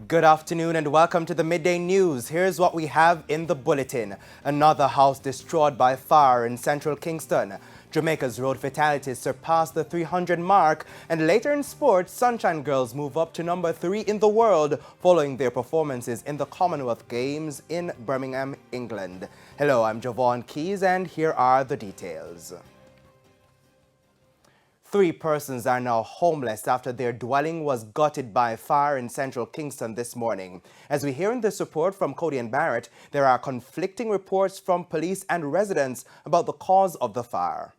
Good afternoon and welcome to the Midday News. Here's what we have in the bulletin. Another house destroyed by fire in central Kingston. Jamaica's road fatalities surpassed the 300 mark. And later in sports, Sunshine Girls move up to number 3 in the world following their performances in the Commonwealth Games in Birmingham, England. Hello, I'm Javon Keys and here are the details. 3 persons are now homeless after their dwelling was gutted by fire in central Kingston this morning. As we hear in this report from Cody and Barrett, there are conflicting reports from police and residents about the cause of the fire.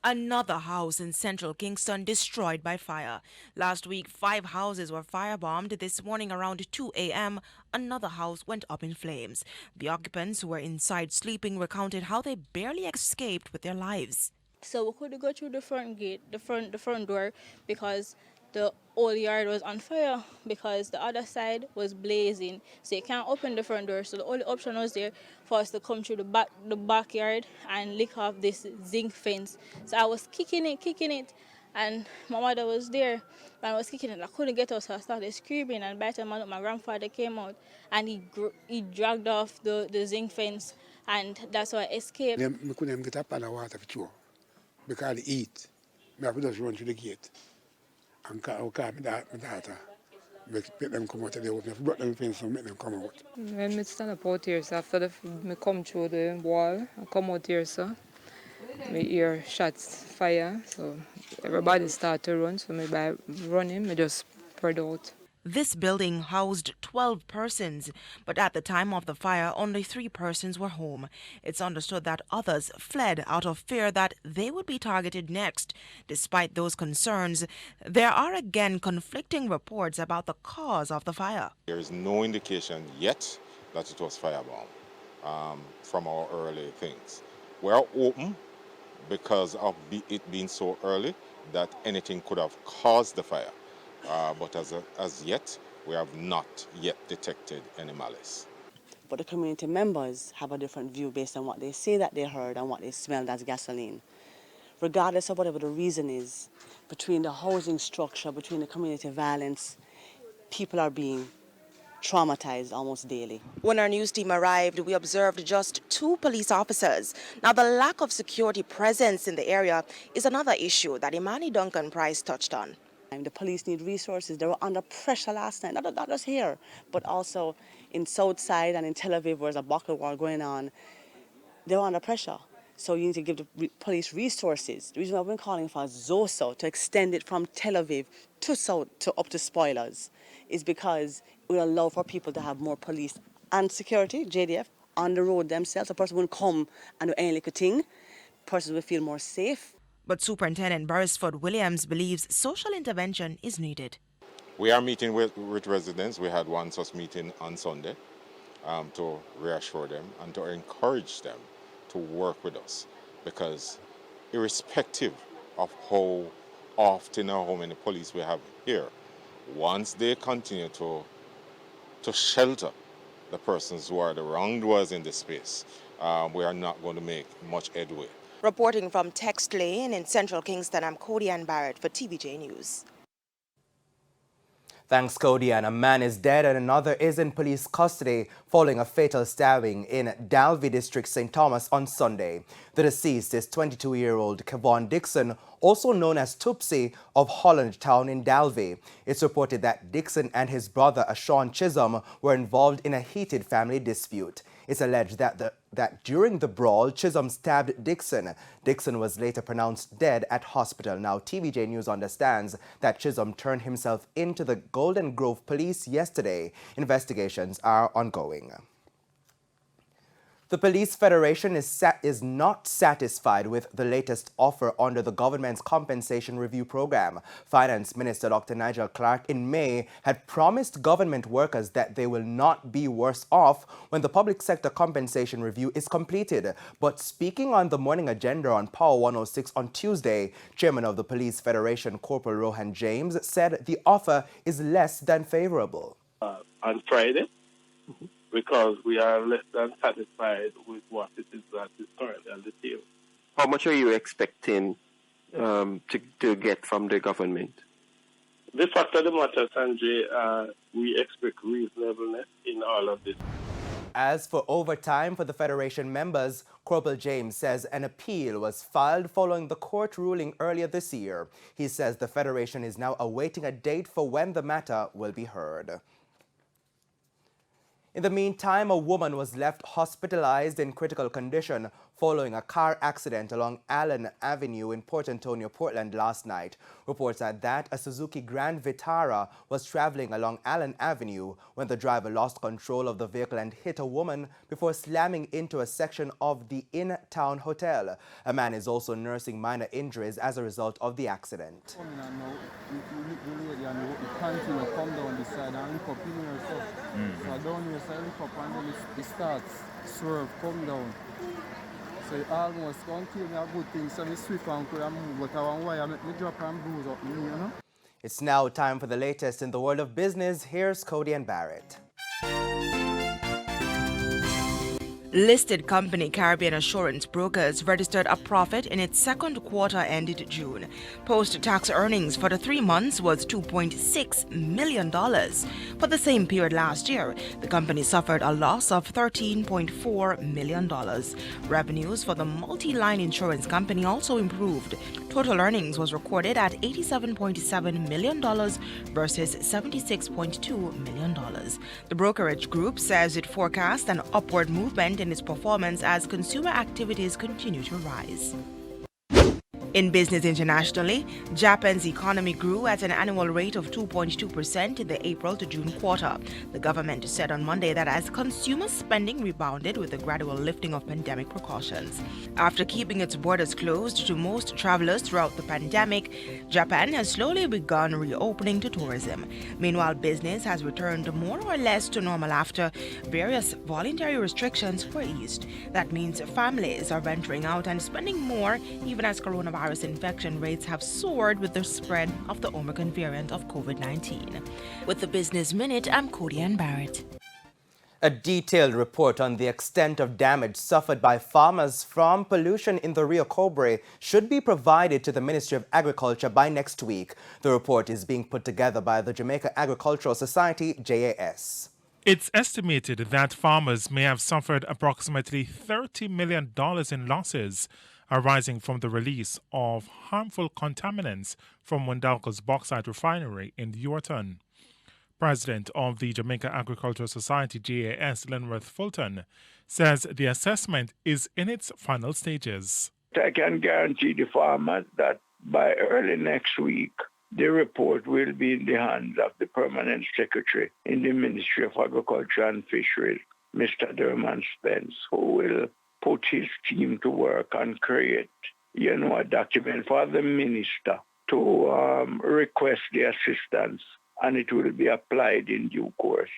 Another house in central Kingston destroyed by fire. Last week, 5 houses were firebombed. This morning around 2 a.m., another house went up in flames. The occupants who were inside sleeping recounted how they barely escaped with their lives. So we couldn't go through the front gate, the front door, because the whole yard was on fire, because the other side was blazing. So you can't open the front door. So the only option was there for us to come through the backyard and lick off this zinc fence. So I was kicking it, and my mother was there, and I was kicking it. I couldn't get out, so I started screaming. And by the time my grandfather came out, and he dragged off the zinc fence, and that's why I escaped. We couldn't get up on the water for sure. Because they eat, we have to just run to the gate and call my daughter. Make them come out of the house. We brought them fence and make them come out. When I stand up out here, so after I come through the wall, I come out here, so I hear shots, fire, so everybody start to run, so by running, I just spread out. This building housed 12 persons, but at the time of the fire, only 3 persons were home. It's understood that others fled out of fear that they would be targeted next. Despite those concerns, there are again conflicting reports about the cause of the fire. There is no indication yet that it was firebomb from our early things. We're open because of it being so early that anything could have caused the fire. But as yet, we have not yet detected any malice. But the community members have a different view based on what they say that they heard and what they smelled as gasoline. Regardless of whatever the reason is, between the housing structure, between the community violence, people are being traumatized almost daily. When our news team arrived, we observed just 2 police officers. Now, the lack of security presence in the area is another issue that Imani Duncan Price touched on. The police need resources. They were under pressure last night, not just here, but also in Southside and in Tel Aviv, where there's a buckle war going on. They were under pressure. So you need to give the police resources. The reason I've been calling for ZOSO to extend it from Tel Aviv to South to up to Spoilers is because we allow for people to have more police and security, JDF, on the road themselves. A person wouldn't come and do any little thing. Persons will feel more safe. But Superintendent Beresford Williams believes social intervention is needed. We are meeting with residents. We had one such meeting on Sunday to reassure them and to encourage them to work with us, because irrespective of how often or how many police we have here, once they continue to shelter the persons who are the wrongdoers in this space, we are not going to make much headway. Reporting from Text Lane in central Kingston, I'm Cody and Barrett for TVJ News. Thanks, Cody. And a man is dead and another is in police custody following a fatal stabbing in Dalvey District, St. Thomas on Sunday. The deceased is 22-year-old Kevon Dixon, also known as Tupsi, of Holland Town in Dalvey. It's reported that Dixon and his brother, Ashawn Chisholm, were involved in a heated family dispute. It's alleged that during the brawl, Chisholm stabbed Dixon. Dixon was later pronounced dead at hospital. Now, TVJ News understands that Chisholm turned himself into the Golden Grove police yesterday. Investigations are ongoing. The Police Federation is not satisfied with the latest offer under the government's compensation review program. Finance Minister Dr. Nigel Clark in May had promised government workers that they will not be worse off when the public sector compensation review is completed. But speaking on the morning agenda on Power 106 on Tuesday, Chairman of the Police Federation, Corporal Rohan James, said the offer is less than favorable. On Friday, because we are less than satisfied with what it is that is currently on the table. How much are you expecting to get from the government? The fact of the matter, Sanjay, we expect reasonableness in all of this. As for overtime for the Federation members, Corporal James says an appeal was filed following the court ruling earlier this year. He says the Federation is now awaiting a date for when the matter will be heard. In the meantime, a woman was left hospitalized in critical condition following a car accident along Allen Avenue in Port Antonio, Portland last night. Reports are that a Suzuki Grand Vitara was traveling along Allen Avenue when the driver lost control of the vehicle and hit a woman before slamming into a section of the in-town hotel. A man is also nursing minor injuries as a result of the accident. So down here, so look up and then it starts swerve, come down. So it almost can't kill me a good thing, so I swift and could move, but I want why I make me drop and bruise up me, you know? It's now time for the latest in the world of business. Here's Cody and Barrett. Listed company Caribbean Assurance Brokers registered a profit in its second quarter ended June. Post-tax earnings for the 3 months was $2.6 million. For the same period last year, the company suffered a loss of $13.4 million. Revenues for the multi-line insurance company also improved. Total earnings was recorded at $87.7 million versus $76.2 million. The brokerage group says it forecasts an upward movement in its performance as consumer activities continue to rise. In business internationally, Japan's economy grew at an annual rate of 2.2% in the April to June quarter. The government said on Monday that as consumer spending rebounded with the gradual lifting of pandemic precautions. After keeping its borders closed to most travelers throughout the pandemic, Japan has slowly begun reopening to tourism. Meanwhile, business has returned more or less to normal after various voluntary restrictions were eased. That means families are venturing out and spending more even as coronavirus infection rates have soared with the spread of the Omicron variant of COVID-19. With the Business Minute, I'm Cody Ann Barrett. A detailed report on the extent of damage suffered by farmers from pollution in the Rio Cobre should be provided to the Ministry of Agriculture by next week. The report is being put together by the Jamaica Agricultural Society, JAS. It's estimated that farmers may have suffered approximately $30 million in losses arising from the release of harmful contaminants from Wendalco's bauxite refinery in Yorton. President of the Jamaica Agricultural Society, JAS, Lenworth Fulton, says the assessment is in its final stages. I can guarantee the farmers that by early next week, the report will be in the hands of the Permanent Secretary in the Ministry of Agriculture and Fisheries, Mr. Derman Spence, who will put his team to work and create, a document for the minister to request the assistance, and it will be applied in due course.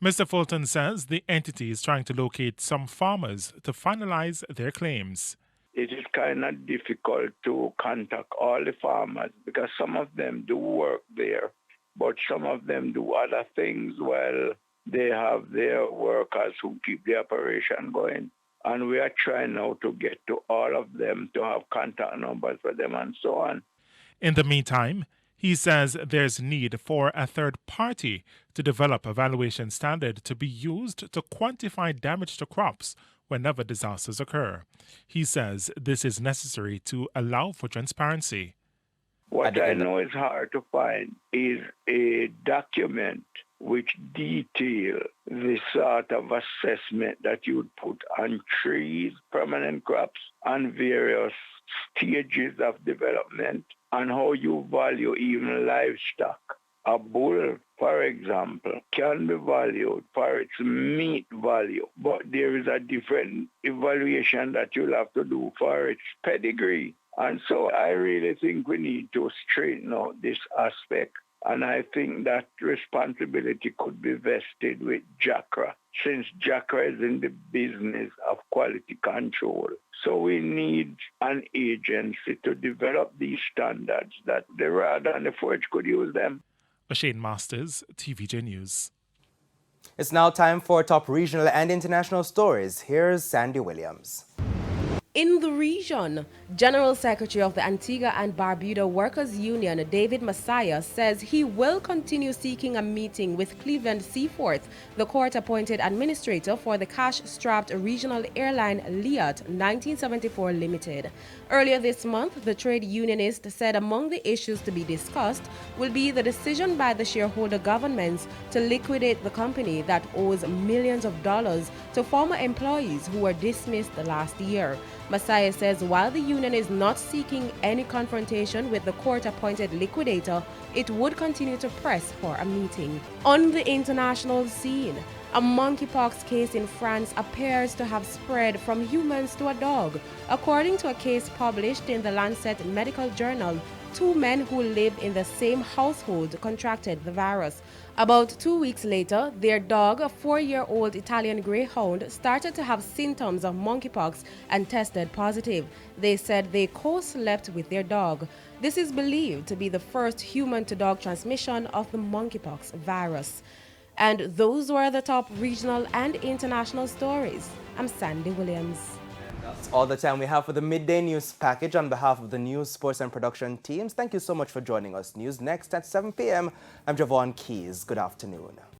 Mr. Fulton says the entity is trying to locate some farmers to finalize their claims. It is kind of difficult to contact all the farmers because some of them do work there, but some of them do other things while they have their workers who keep the operation going. And we are trying now to get to all of them to have contact numbers for them and so on. In the meantime, he says there's need for a third party to develop a valuation standard to be used to quantify damage to crops whenever disasters occur. He says this is necessary to allow for transparency. What I know is hard to find is a document which detail the sort of assessment that you would put on trees, permanent crops, and various stages of development, and how you value even livestock. A bull, for example, can be valued for its meat value, but there is a different evaluation that you'll have to do for its pedigree. And so I really think we need to straighten out this aspect. And I think that responsibility could be vested with JACRA, since JACRA is in the business of quality control. So we need an agency to develop these standards that the RAD and the Forge could use them. Shane Masters, TVJ News. It's now time for top regional and international stories. Here's Sandy Williams. In the region, General Secretary of the Antigua and Barbuda Workers Union, David Messiah, says he will continue seeking a meeting with Cleveland Seaforth, the court-appointed administrator for the cash-strapped regional airline Liat 1974 Limited. Earlier this month, the trade unionist said among the issues to be discussed will be the decision by the shareholder governments to liquidate the company that owes millions of dollars to former employees who were dismissed last year. Messiah says while the union is not seeking any confrontation with the court-appointed liquidator, it would continue to press for a meeting. On the international scene, a monkeypox case in France appears to have spread from humans to a dog. According to a case published in the Lancet Medical Journal, 2 men who lived in the same household contracted the virus. About 2 weeks later, their dog, a 4-year-old Italian Greyhound, started to have symptoms of monkeypox and tested positive. They said they co-slept with their dog. This is believed to be the first human-to-dog transmission of the monkeypox virus. And those were the top regional and international stories. I'm Sandy Williams. That's all the time we have for the Midday News package. On behalf of the news, sports and production teams, thank you so much for joining us. News next at 7 p.m. I'm Javon Keys. Good afternoon.